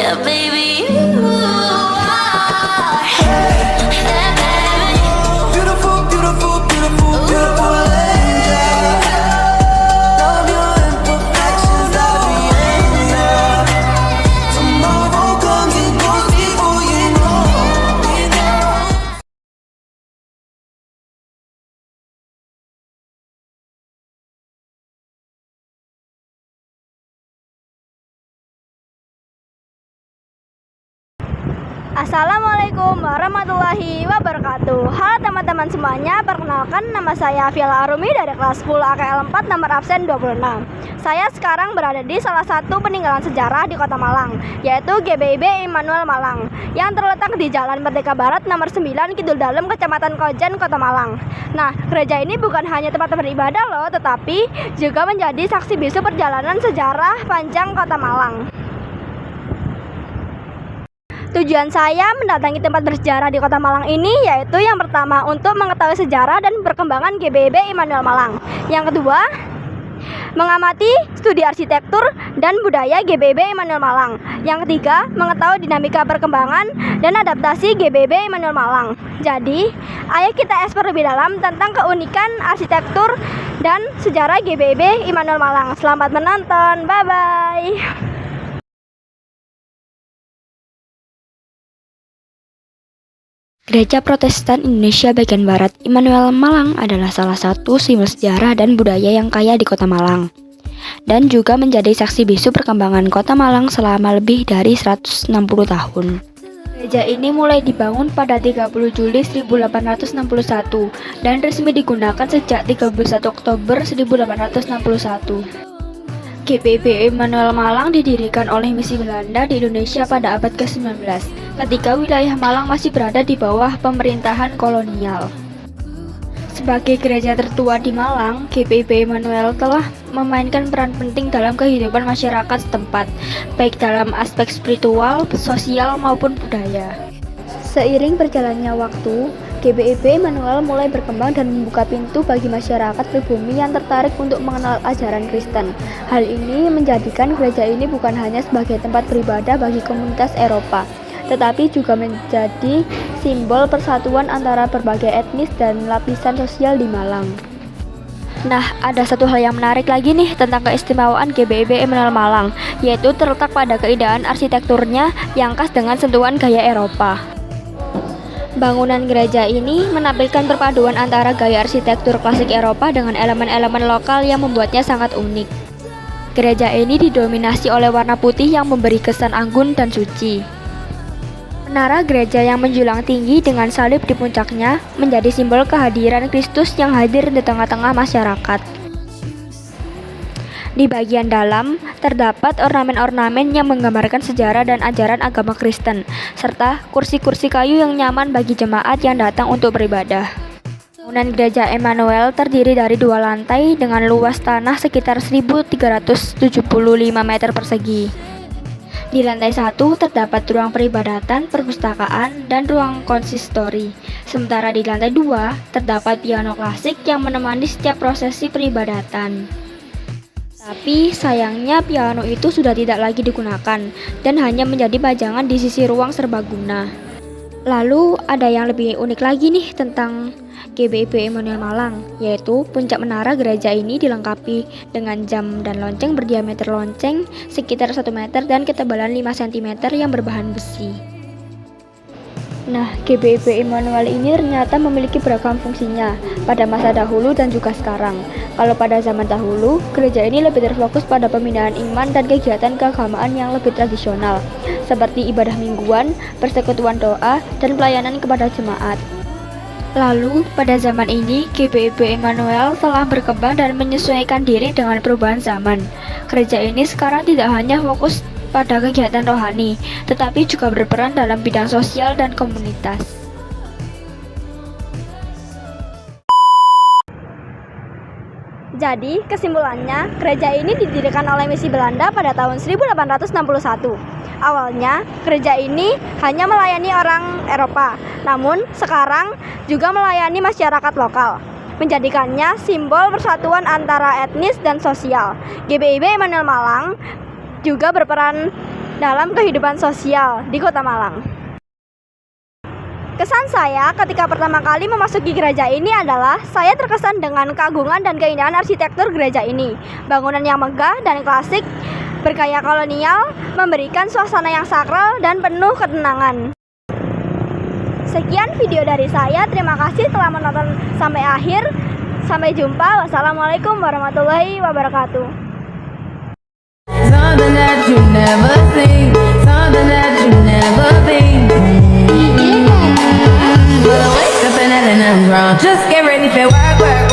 Yeah, baby, you are heaven. Beautiful, beautiful, beautiful, beautiful angel. Love your imperfections, I'll be angel. Tomorrow comes and goes before you know. Assalamualaikum warahmatullahi wabarakatuh. Halo teman-teman semuanya, perkenalkan nama saya Fiala Arumi dari kelas 10 AKL 4 nomor absen 26. Saya sekarang berada di salah satu peninggalan sejarah di Kota Malang, yaitu GBIB Immanuel Malang, yang terletak di Jalan Merdeka Barat nomor 9 Kidul Dalem, Kecamatan Kojen, Kota Malang. Nah, gereja ini bukan hanya tempat beribadah loh, tetapi juga menjadi saksi bisu perjalanan sejarah panjang Kota Malang. Tujuan saya mendatangi tempat bersejarah di Kota Malang ini yaitu yang pertama untuk mengetahui sejarah dan perkembangan GBIB Immanuel Malang. Yang kedua, mengamati studi arsitektur dan budaya GBIB Immanuel Malang. Yang ketiga, mengetahui dinamika perkembangan dan adaptasi GBIB Immanuel Malang. Jadi, ayo kita eksplor lebih dalam tentang keunikan arsitektur dan sejarah GBIB Immanuel Malang. Selamat menonton, bye-bye. Gereja Protestan Indonesia bagian Barat Immanuel Malang adalah salah satu simbol sejarah dan budaya yang kaya di Kota Malang, dan juga menjadi saksi bisu perkembangan Kota Malang selama lebih dari 160 tahun. Gereja ini mulai dibangun pada 30 Juli 1861 dan resmi digunakan sejak 31 Oktober 1861. GBIB Immanuel Malang didirikan oleh misi Belanda di Indonesia pada abad ke-19, ketika wilayah Malang masih berada di bawah pemerintahan kolonial. Sebagai gereja tertua di Malang, GBIB Immanuel telah memainkan peran penting dalam kehidupan masyarakat setempat, baik dalam aspek spiritual, sosial, maupun budaya. Seiring berjalannya waktu, GBIB Immanuel mulai berkembang dan membuka pintu bagi masyarakat pribumi yang tertarik untuk mengenal ajaran Kristen. Hal ini menjadikan gereja ini bukan hanya sebagai tempat beribadah bagi komunitas Eropa, tetapi juga menjadi simbol persatuan antara berbagai etnis dan lapisan sosial di Malang. Nah, ada satu hal yang menarik lagi nih tentang keistimewaan GBIB Immanuel Malang, yaitu terletak pada keindahan arsitekturnya yang khas dengan sentuhan gaya Eropa. Bangunan gereja ini menampilkan perpaduan antara gaya arsitektur klasik Eropa dengan elemen-elemen lokal yang membuatnya sangat unik. Gereja ini didominasi oleh warna putih yang memberi kesan anggun dan suci. Menara gereja yang menjulang tinggi dengan salib di puncaknya menjadi simbol kehadiran Kristus yang hadir di tengah-tengah masyarakat. Di bagian dalam, terdapat ornamen-ornamen yang menggambarkan sejarah dan ajaran agama Kristen, serta kursi-kursi kayu yang nyaman bagi jemaat yang datang untuk beribadah. Bangunan gereja Immanuel terdiri dari 2 lantai dengan luas tanah sekitar 1.375 meter persegi. Di lantai 1 terdapat ruang peribadatan, perpustakaan, dan ruang konsistori. Sementara di lantai 2 terdapat piano klasik yang menemani setiap prosesi peribadatan. Tapi sayangnya piano itu sudah tidak lagi digunakan dan hanya menjadi pajangan di sisi ruang serbaguna. Lalu ada yang lebih unik lagi nih tentang GBIB Immanuel Malang, yaitu puncak menara gereja ini dilengkapi dengan jam dan lonceng berdiameter lonceng sekitar 1 meter dan ketebalan 5 cm yang berbahan besi. Nah, GBIB Immanuel ini ternyata memiliki beragam fungsinya pada masa dahulu dan juga sekarang. Kalau pada zaman dahulu, gereja ini lebih terfokus pada pembinaan iman dan kegiatan keagamaan yang lebih tradisional, seperti ibadah mingguan, persekutuan doa, dan pelayanan kepada jemaat. Lalu, pada zaman ini, GBIB Immanuel telah berkembang dan menyesuaikan diri dengan perubahan zaman. Gereja ini sekarang tidak hanya fokus pada kegiatan rohani, tetapi juga berperan dalam bidang sosial dan komunitas. Jadi, kesimpulannya, gereja ini didirikan oleh misi Belanda pada tahun 1861. Awalnya, gereja ini hanya melayani orang Eropa, namun sekarang juga melayani masyarakat lokal, menjadikannya simbol persatuan antara etnis dan sosial. GBIB Immanuel Malang juga berperan dalam kehidupan sosial di Kota Malang. Kesan saya ketika pertama kali memasuki gereja ini adalah saya terkesan dengan keagungan dan keindahan arsitektur gereja ini. Bangunan yang megah dan klasik, bergaya kolonial, memberikan suasana yang sakral dan penuh ketenangan. Sekian video dari saya, terima kasih telah menonton sampai akhir. Sampai jumpa, wassalamualaikum warahmatullahi wabarakatuh. Something that you never seen, something that you never been. But I wake up and nothing wrong. Just get ready for work, work.